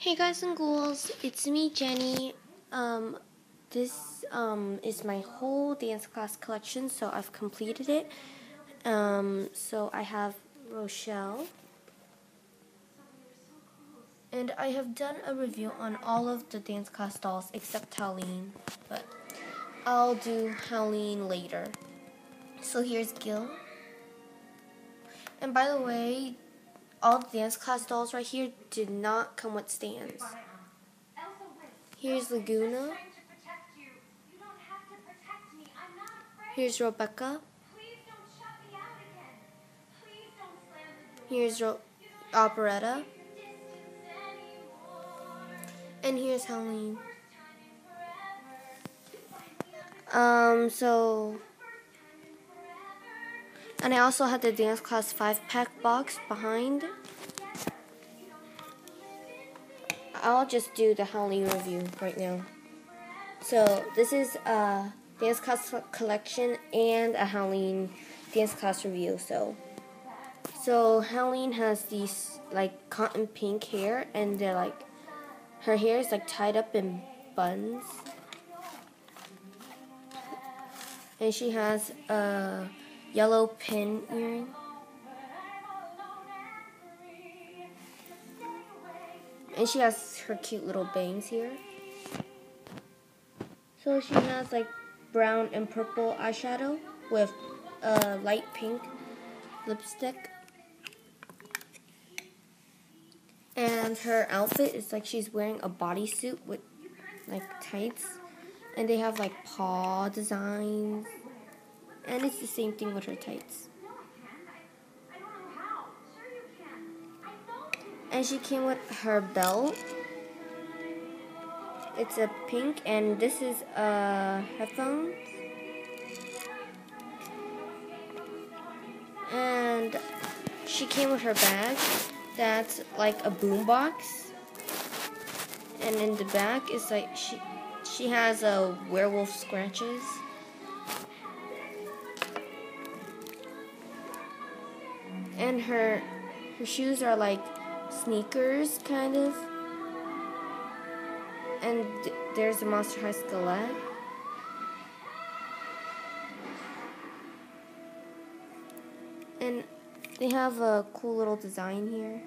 Hey guys and ghouls, it's me Jenny. This is my whole dance class collection, so I've completed it. So I have Rochelle, and I have done a review on all of the dance class dolls except Howleen, but I'll do Howleen later. So here's Gil, and by the way, all the dance class dolls right here did not come with stands. Here's Laguna. Here's Rebecca. Here's Operetta. And here's Howleen. And I also had the dance class 5-pack box behind. I'll just do the Howleen review right now. So this is a dance class collection and a Howleen dance class review. So Howleen has these like cotton pink hair, and they're like, her hair is like tied up in buns, and she has a yellow pin earring. And she has her cute little bangs here. So she has like brown and purple eyeshadow with a light pink lipstick. And her outfit is like she's wearing a bodysuit with like tights. And they have like paw designs. And it's the same thing with her tights. And she came with her belt. It's a pink, and this is headphones. And she came with her bag. That's like a boombox. And in the back is like she has a werewolf scratches. And her shoes are like sneakers, kind of. And there's a Monster High skelet. And they have a cool little design here.